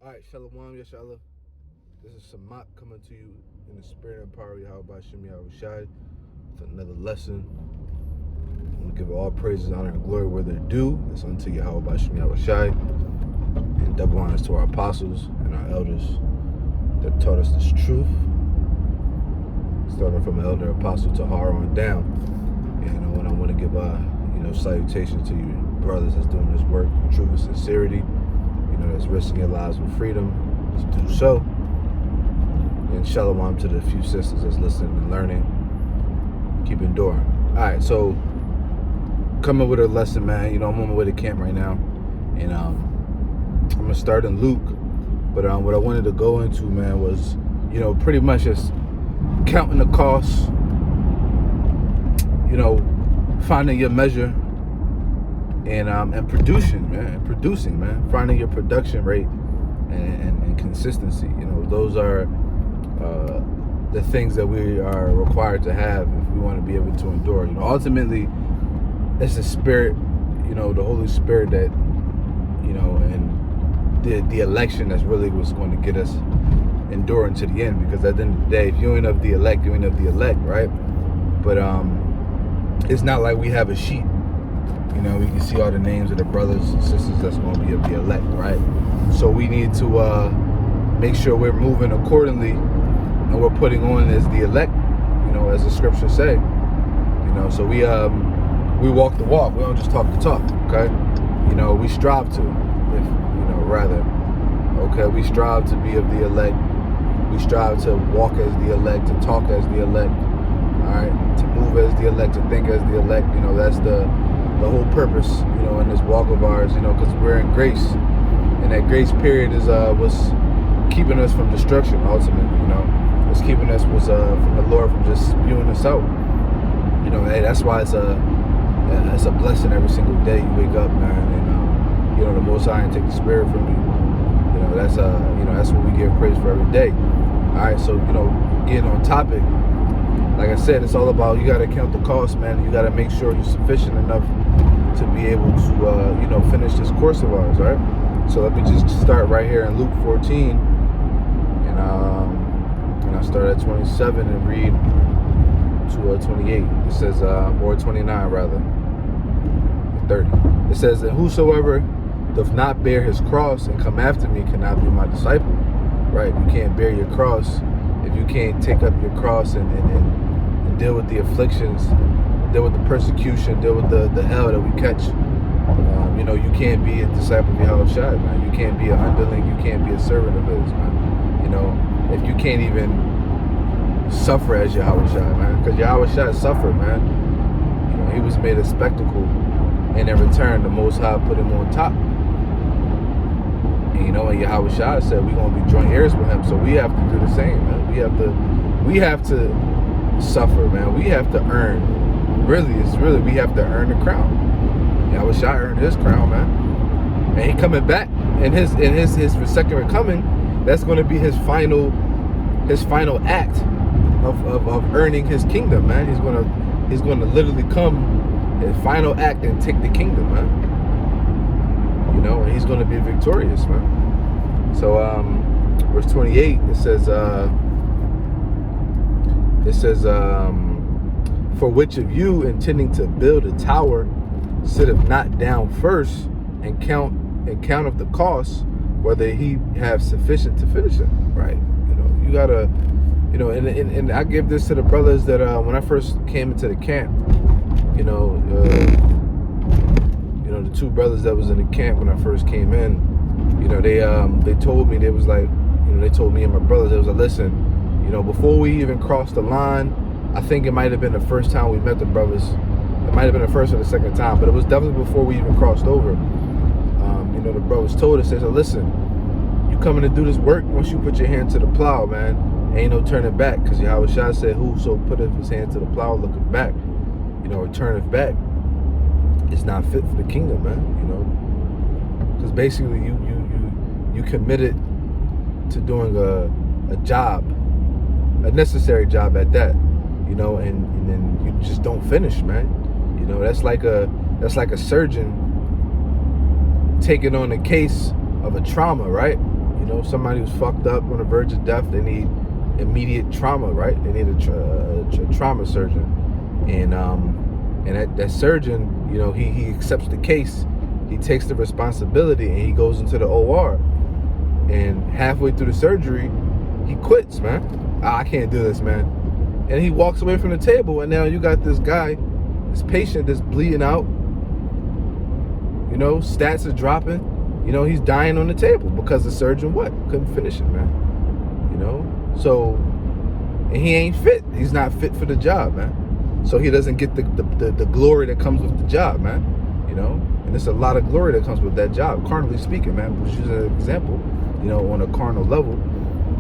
All right, Shalom, Yashala. This is Samat coming to you in the spirit and power of Yahweh Shem Yahushai with another lesson. I'm going to give all praises, honor, and glory where they're due. It's unto Yahweh Shem Yahushai. And double honors to our apostles and our elders that taught us this truth. Starting from elder apostle Tahar on down. And I want to give salutations to you brothers that's doing this work in truth and sincerity. That's risking your lives with freedom to do so. And shalom to the few sisters that's listening and learning. Keep enduring. All right, so coming with a lesson, man. I'm on my way to camp right now, and I'm gonna start in Luke. But what I wanted to go into, man, was pretty much just counting the costs. Finding your measure. And producing, man. Finding your production rate and consistency. Those are the things that we are required to have if we want to be able to endure. Ultimately, it's the Spirit, the Holy Spirit that, and the election that's really what's going to get us enduring to the end. Because at the end of the day, if you ain't of the elect, you ain't of the elect, right? But it's not like we have a sheet. We can see all the names of the brothers and sisters that's going to be of the elect, right? So we need to make sure we're moving accordingly and we're putting on as the elect, as the scriptures say. So we walk the walk. We don't just talk the talk, okay? We strive to, we strive to be of the elect. We strive to walk as the elect, to talk as the elect, all right? To move as the elect, to think as the elect. That's the whole purpose, in this walk of ours, because we're in grace, and that grace period is was keeping us from destruction. Ultimately, was keeping us from the Lord from just spewing us out. Hey, that's why it's a blessing every single day you wake up, man, and the Most High and take the Spirit from you. That's that's what we give praise for every day. All right, so getting on topic. Like I said, it's all about, you got to count the cost, man. You got to make sure you're sufficient enough to be able to, finish this course of ours, right? So let me just start right here in Luke 14. And I'll start at 27 and read to 28. It says, or 29 rather, 30. It says, and whosoever doth not bear his cross and come after me cannot be my disciple, right? You can't bear your cross if you can't take up your cross and deal with the afflictions, deal with the persecution, deal with the hell that we catch. You can't be a disciple of Yahushua, man. You can't be an underling. You can't be a servant of his, man. If you can't even suffer as Yahushua, man, because Yahushua suffered, man. He was made a spectacle, and in return, the Most High put him on top. And and Yahushua said we're gonna be joint heirs with him, so we have to do the same, man. We have to suffer, man. We have to earn. We have to earn the crown. Yahushua earned his crown, man. And he coming back in his second coming. That's going to be his final act of earning his kingdom, man. He's going to literally come his final act and take the kingdom, man. And he's going to be victorious, man. So verse 28, it says, for which of you intending to build a tower sitteth not down first and counteth the cost, whether he have sufficient to finish it, right? You gotta, and I give this to the brothers that when I first came into the camp, the two brothers that was in the camp when I first came in, they told me, they was like, they told me and my brothers, they was like, listen, before we even crossed the line, I think it might have been the first time we met the brothers. It might have been the first or the second time, but it was definitely before we even crossed over. The brothers told us, they said, listen, you coming to do this work, once you put your hand to the plow, man, ain't no turning back, because Yahushua said, whoso putteth his hand to the plow looking back, or turneth back, it's not fit for the kingdom, man, because basically you committed to doing a job, a necessary job at that, and then you just don't finish, man. That's like a surgeon taking on a case of a trauma, right? You know, somebody who's fucked up on the verge of death, they need immediate trauma, right? They need a trauma surgeon. And that surgeon, you know, he accepts the case. He takes the responsibility and he goes into the OR. And halfway through the surgery, he quits, man. I can't do this, man. And he walks away from the table, and now you got this guy, this patient that's bleeding out. You know, stats are dropping. You know, he's dying on the table because the surgeon couldn't finish it, man. You know, so, and he ain't fit. He's not fit for the job, man. So he doesn't get the glory that comes with the job, man. You know, and there's a lot of glory that comes with that job, carnally speaking, man. Which is an example, you know, on a carnal level.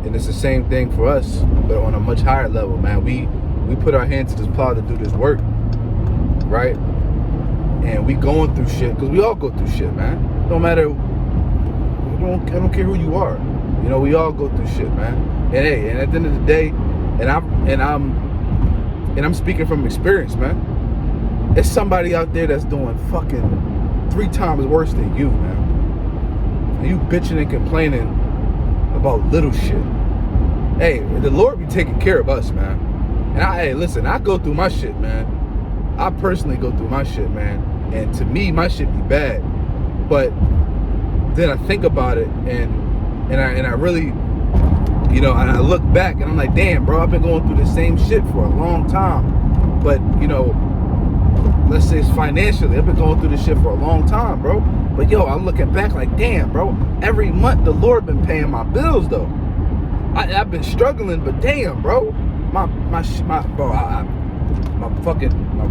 And it's the same thing for us, but on a much higher level, man. We put our hands to this plow to do this work, right? And we going through shit, because we all go through shit, man. No matter, I don't care who you are. You know, we all go through shit, man. And hey, and at the end of the day, and I'm speaking from experience, man. There's somebody out there that's doing fucking 3 times worse than you, man. And you bitching and complaining about little shit. Hey, the Lord be taking care of us, man. And hey, listen, I go through my shit, man. I personally go through my shit, man. And to me, my shit be bad. But then I think about it, and I really, you know, and I look back and I'm like, damn, bro, I've been going through the same shit for a long time. But, you know, let's say it's financially, I've been going through this shit for a long time, bro. But yo, I'm looking back like, damn, bro, every month the Lord been paying my bills though. I've been struggling, but damn, bro, my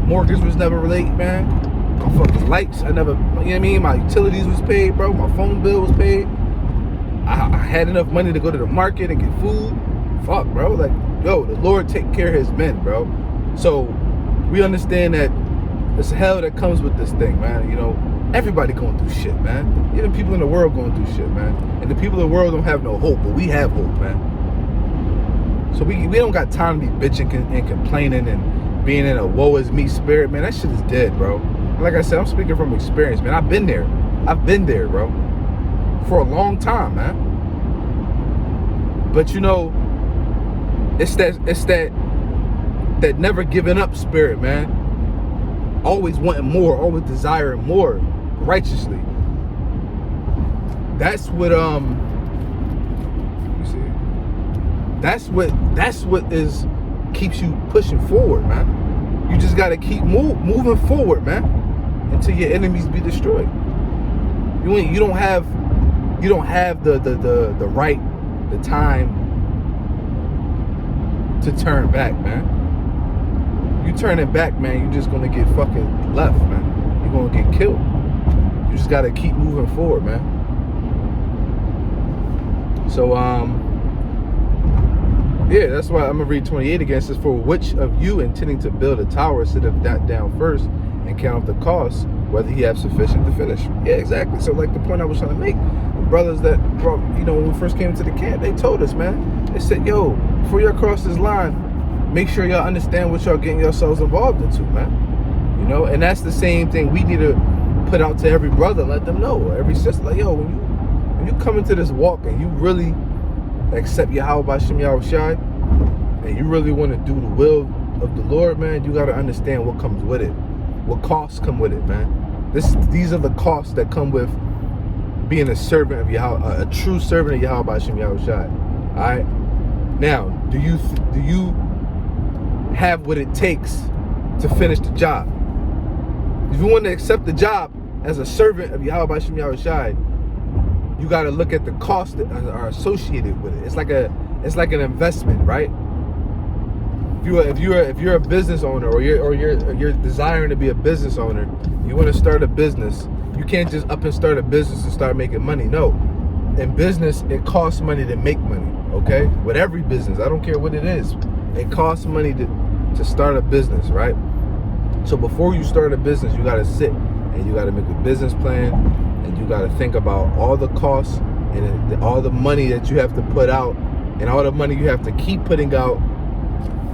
mortgage was never late, man. My fucking lights, you know what I mean? My utilities was paid, bro. My phone bill was paid. I had enough money to go to the market and get food. Fuck, bro. Like, yo, the Lord take care of his men, bro. So we understand that it's hell that comes with this thing, man. You know, everybody going through shit, man. Even people in the world going through shit, man. And the people in the world don't have no hope, but we have hope, man. So we don't got time to be bitching and complaining and being in a woe is me spirit, man. That shit is dead, bro. And like I said, I'm speaking from experience, man. I've been there, bro, for a long time, man. But you know, it's that never giving up spirit, man. Always wanting more, always desiring more righteously. That's what let me see. That's what is keeps you pushing forward, man. You just gotta keep moving forward, man, until your enemies be destroyed. You don't have the right, the time to turn back, man. You turning back, man, you're just gonna get fucking left, man. You're gonna get killed. You just gotta keep moving forward, man. So yeah, that's why I'm gonna read 28 again. It says, for which of you intending to build a tower sitteth that down first and count up the cost, whether he have sufficient to finish. Yeah, exactly. So like the point I was trying to make, the brothers that brought, you know, when we first came into the camp, they told us, man, they said, yo, before y'all cross this line, make sure y'all understand what y'all getting yourselves involved into, man. You know, and that's the same thing we need to put out to every brother, let them know, every sister, like, yo, when you come into this walk and you really accept Yahweh B'Shem Yahushai, and you really want to do the will of the Lord, man, you got to understand what comes with it, what costs come with it, man. These are the costs that come with being a servant of Yahweh, a true servant of Yahweh B'Shem Yahushai. All right. Now, do you have what it takes to finish the job? If you want to accept the job as a servant of Yahweh B'Shem Yahushai, you got to look at the costs that are associated with it. It's like an investment, right? If you're a business owner, or you're desiring to be a business owner, you want to start a business. You can't just up and start a business and start making money. No, in business it costs money to make money. Okay, with every business, I don't care what it is, it costs money to start a business, right? So before you start a business, you got to sit and you got to make a business plan, and you got to think about all the costs and all the money that you have to put out, and all the money you have to keep putting out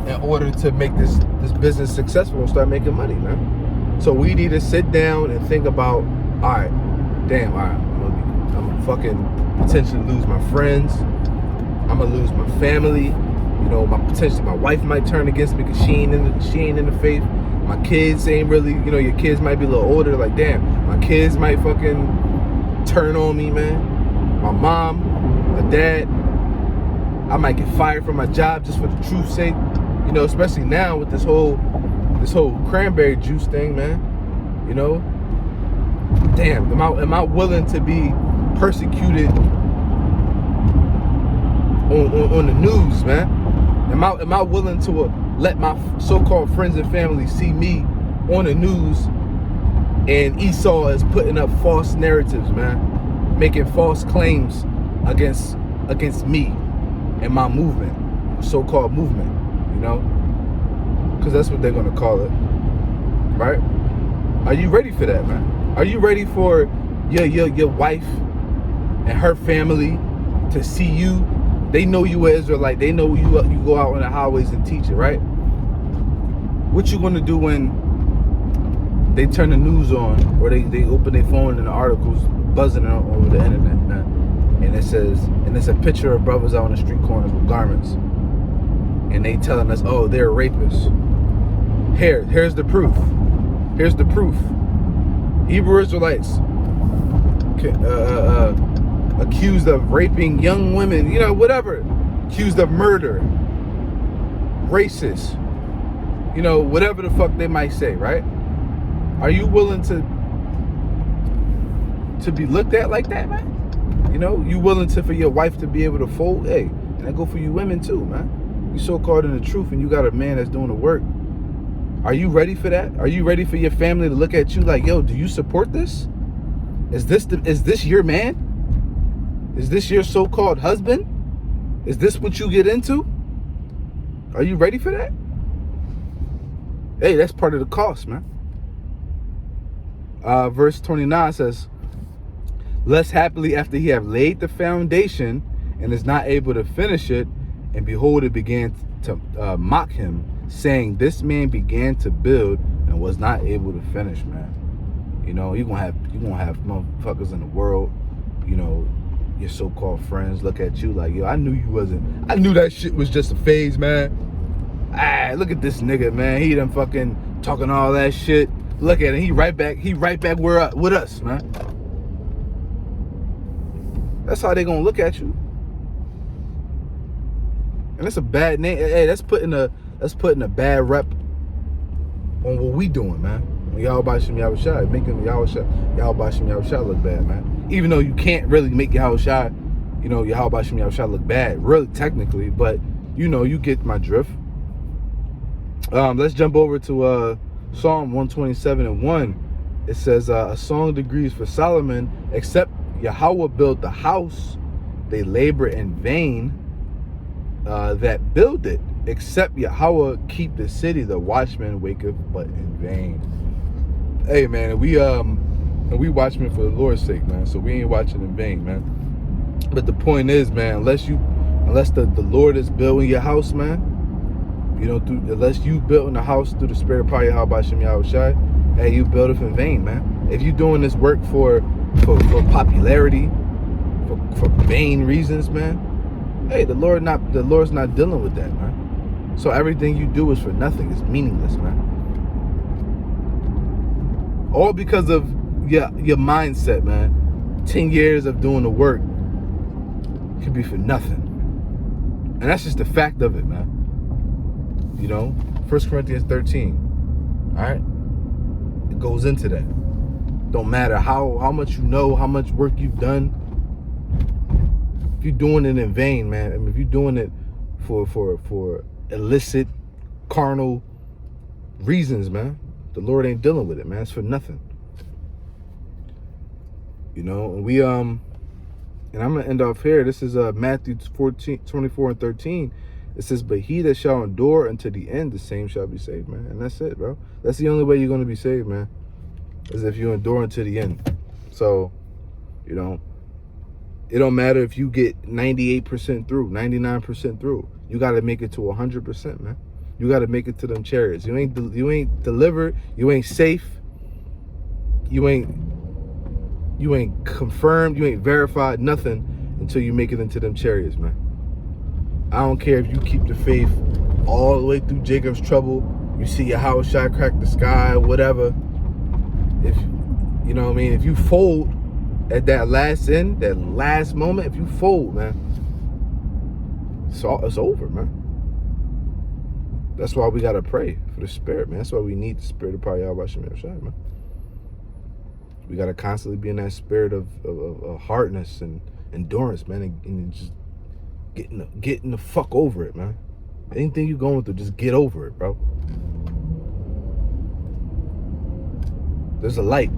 in order to make this business successful and start making money, man. So we need to sit down and think about, all right, I'm gonna be I'm fucking potentially lose my friends. I'm gonna lose my family. You know, potentially my wife might turn against me because she ain't in the faith. My kids ain't really, you know, your kids might be a little older. Like, damn, my kids might fucking turn on me, man. My mom, my dad. I might get fired from my job just for the truth's sake. You know, especially now with this whole cranberry juice thing, man. You know, damn, am I willing to be persecuted on the news, man? Am I willing to let my so-called friends and family see me on the news, and Esau is putting up false narratives, man, making false claims against me and my movement, so-called movement, you know, because that's what they're gonna call it, right? Are you ready for that, man? Are you ready for your wife and her family to see you? They know you are Israelite. They know you go out on the highways and teach it, right? What you gonna do when they turn the news on, or they open their phone and the articles buzzing over the internet, man? And it's a picture of brothers out on the street corners with garments, and they telling us, oh, they're rapists. Here's the proof. Here's the proof. Hebrew Israelites accused of raping young women, you know, whatever, accused of murder, racist, you know, whatever the fuck they might say, right? Are you willing to be looked at like that, man? You know, you willing for your wife to be able to fold? Hey, and I go for you women too, man. You so caught in the truth and you got a man that's doing the work. Are you ready for that? Are you ready for your family to look at you like, yo, do you support this? Is this your man? Is this your so-called husband? Is this what you get into? Are you ready for that? Hey, that's part of the cost, man. Verse 29 says, less happily after he have laid the foundation and is not able to finish it, and behold, it began to mock him, saying, this man began to build and was not able to finish, man. You know, you're gonna have motherfuckers in the world, you know, your so-called friends look at you like, yo, I knew that shit was just a phase, man. Ah, look at this nigga, man. He done fucking talking all that shit. Look at him. He right back with us, man. That's how they gonna look at you. And that's a bad name. Hey, that's putting a bad rep on what we doing, man. Y'all Bashim Yahushua, making y'all Bashim Yahushua look bad, man. Even though you can't really make Yahushua, you know, Yahweh Bashim Yahushua look bad, really technically, but you know, you get my drift. Let's jump over to Psalm 127:1. It says, a song degrees for Solomon, except Yahweh built the house, they labor in vain that build it. Except Yahweh keep the city, the watchman waketh but in vain. Hey, man, we watchmen for the Lord's sake, man. So we ain't watching in vain, man. But the point is, man, unless the Lord is building your house, man, you know, unless you building the house through the Spirit of power, Yahweh Bashim Yahushua, hey, you build it in vain, man. If you doing this work for popularity, for vain reasons, man, hey, the Lord's not dealing with that, man. So everything you do is for nothing. It's meaningless, man. All because of your mindset, man. 10 years of doing the work could be for nothing. And that's just the fact of it, man. You know, 1 Corinthians 13. All right? It goes into that. Don't matter how much you know, how much work you've done. If you're doing it in vain, man. I mean, if you're doing it for illicit, carnal reasons, man, the Lord ain't dealing with it, man. It's for nothing. You know, and and I'm gonna end off here. This is Matthew 14:24-13. It says, but he that shall endure unto the end, the same shall be saved, man. And that's it, bro. That's the only way you're gonna be saved, man, is if you endure unto the end. So, you know, it don't matter if you get 98% through, 99% through. You got to make it to 100%, man. You got to make it to them chariots. You ain't delivered. You ain't safe. You ain't You ain't confirmed, you ain't verified, nothing until you make it into them chariots, man. I don't care if you keep the faith all the way through Jacob's trouble. You see your house shot crack the sky, whatever. If you know what I mean, if you fold at that last end, that last moment, if you fold, man, it's over, man. That's why we gotta pray for the spirit, man. That's why we need the spirit of Yahweh Shemel Shai, man. We gotta constantly be in that spirit of hardness and endurance, man, and just getting the fuck over it, man. Anything you're going through, just get over it, bro. There's a light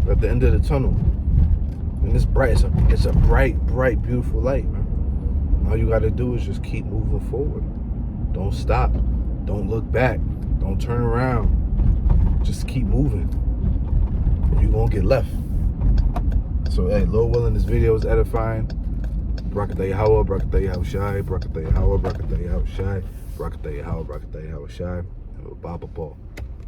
at the end of the tunnel, and it's bright. It's a bright, beautiful light, man. All you gotta do is just keep moving forward. Don't stop. Don't look back. Don't turn around. Just keep moving. You're gonna get left. So, hey, Lord willing, this video is edifying. Barakatah Yahweh, Barakatah Yahweh Shai, Barakatah Yahweh, Barakatah Yahweh Shai, Barakatah Yahweh, Barakatah Yahweh Shai, and Baba Paul.